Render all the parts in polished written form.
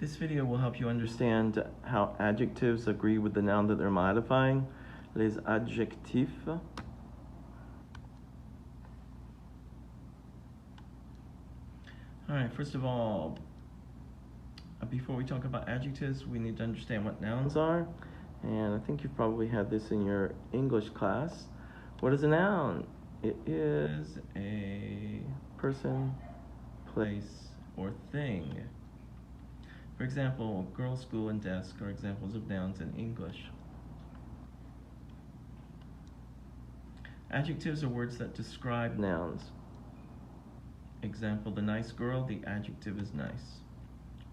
This video will help you understand how adjectives agree with the noun that they're modifying. Les adjectifs. All right, first of all, before we talk about adjectives, we need to understand what nouns are. And I think you've probably had this in your English class. What is a noun? It is a person, place, or thing. For example, girl, school, and desk are examples of nouns in English. Adjectives are words that describe nouns. Example, the nice girl, the adjective is nice.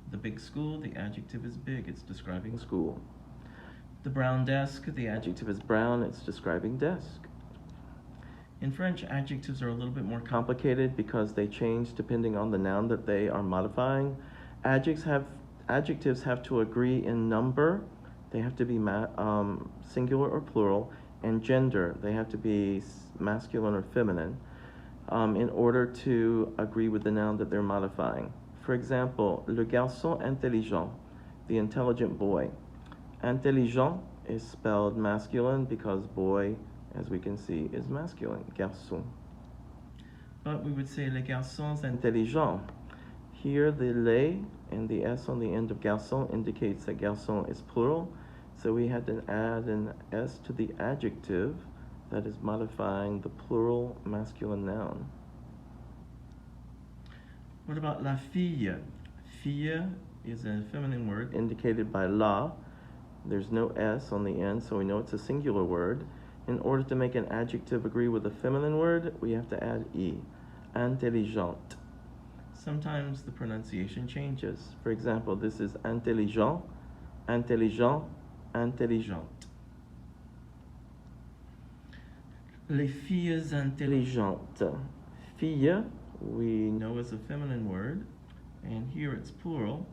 The big school, the adjective is big, it's describing school. The brown desk, the adjective is brown, it's describing desk. In French, adjectives are a little bit more complicated because they change depending on the noun that they are modifying. Adjectives have to agree in number, they have to be singular or plural, and gender, they have to be masculine or feminine, in order to agree with the noun that they're modifying. For example, le garçon intelligent, the intelligent boy. Intelligent is spelled masculine because boy, as we can see, is masculine, garçon. But we would say les garçons intelligents. Here the les and the s on the end of garçon indicates that garçon is plural, so we had to add an s to the adjective that is modifying the plural masculine noun. What about la fille? Fille is a feminine word indicated by la. There's no s on the end, so we know it's a singular word. In order to make an adjective agree with a feminine word, we have to add e. Intelligente. Sometimes the pronunciation changes. For example, this is intelligent, intelligent, intelligente. Les filles intelligentes. Fille, we know is a feminine word, and here it's plural,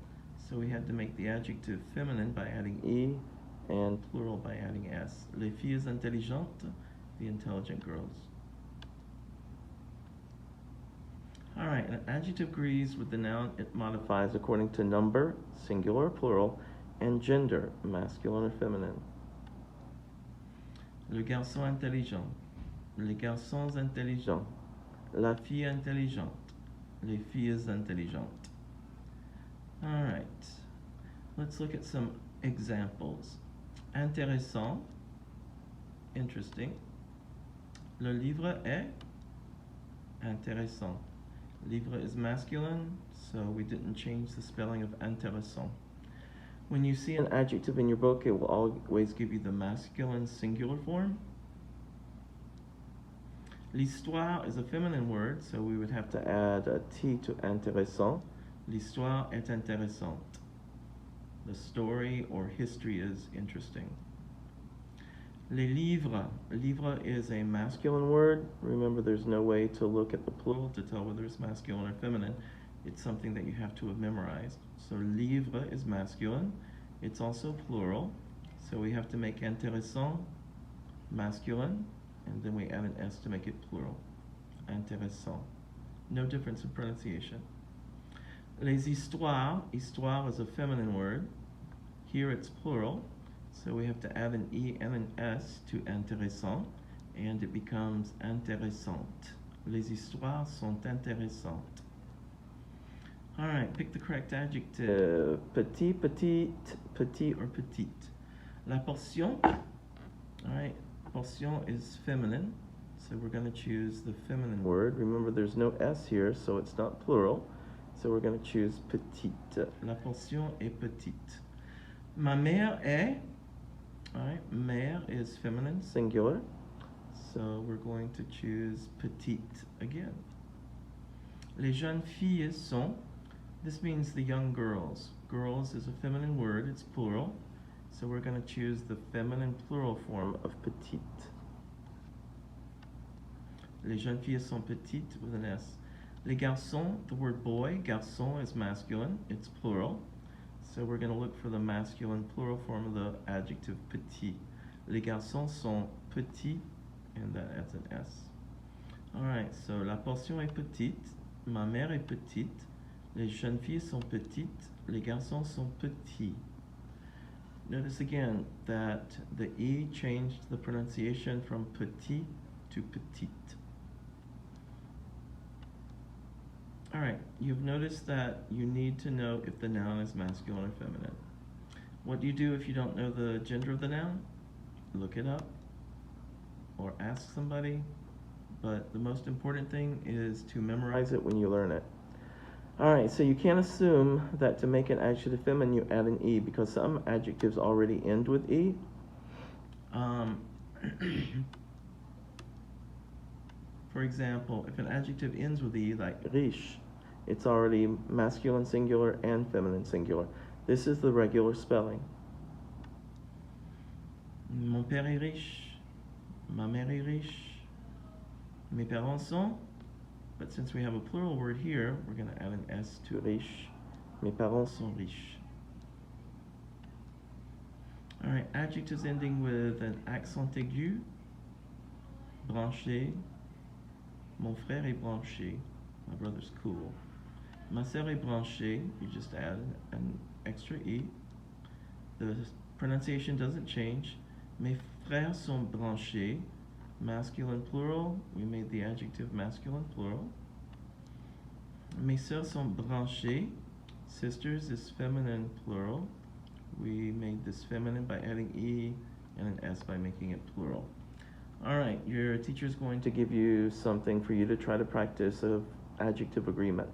so we had to make the adjective feminine by adding e, and plural by adding s. Les filles intelligentes, the intelligent girls. All right, an adjective agrees with the noun it modifies according to number, singular or plural, and gender, masculine or feminine. Le garçon intelligent. Les garçons intelligents. La fille intelligente. Les filles intelligentes. All right, let's look at some examples. Intéressant, interesting. Le livre est intéressant. Livre is masculine, so we didn't change the spelling of intéressant. When you see an adjective in your book, it will always give you the masculine singular form. L'histoire is a feminine word, so we would have to add a T to intéressant. L'histoire est intéressante. The story or history is interesting. Les livres. Livre is a masculine word. Remember, there's no way to look at the plural to tell whether it's masculine or feminine. It's something that you have to have memorized. So livre is masculine. It's also plural. So we have to make intéressant masculine, and then we add an S to make it plural. Intéressant. No difference in pronunciation. Les histoires. Histoire is a feminine word. Here it's plural. So we have to add an E and an S to intéressant, and it becomes intéressante. Les histoires sont intéressantes. All right, pick the correct adjective. Petit, petite, petit, or petite. La portion. All right, portion is feminine, so we're going to choose the feminine word. Remember, there's no S here, so it's not plural. So we're going to choose petite. La portion est petite. Ma mère est. All right, mère is feminine, singular. So we're going to choose petite again. Les jeunes filles sont. This means the young girls. Girls is a feminine word, it's plural. So we're going to choose the feminine plural form of petite. Les jeunes filles sont petites with an S. Les garçons, the word boy, garçon is masculine, it's plural. So we're going to look for the masculine plural form of the adjective petit. Les garçons sont petits, and that adds an S. All right, so la portion est petite, ma mère est petite, Les jeunes filles sont petites. Les garçons sont petits. Notice again that the E changed the pronunciation from petit to petite. All right, you've noticed that you need to know if the noun is masculine or feminine. What do you do if you don't know the gender of the noun? Look it up or ask somebody. But the most important thing is to memorize it when you learn it. All right, so you can't assume that to make an adjective feminine you add an E because some adjectives already end with E. For example, if an adjective ends with E, like riche, it's already masculine singular and feminine singular. This is the regular spelling. Mon père est riche. Ma mère est riche. Mes parents sont. But since we have a plural word here, we're going to add an S to riche. Mes parents sont riches. All right, adjectives ending with an accent aigu. Branché. Mon frère est branché. My brother's cool. Ma sœur est branchée. You just add an extra E. The pronunciation doesn't change. Mes frères sont branchés. Masculine plural. We made the adjective masculine plural. Mes sœurs sont branchées. Sisters is feminine plural. We made this feminine by adding E and an S by making it plural. All right, your teacher is going to give you something for you to try to practice of adjective agreement.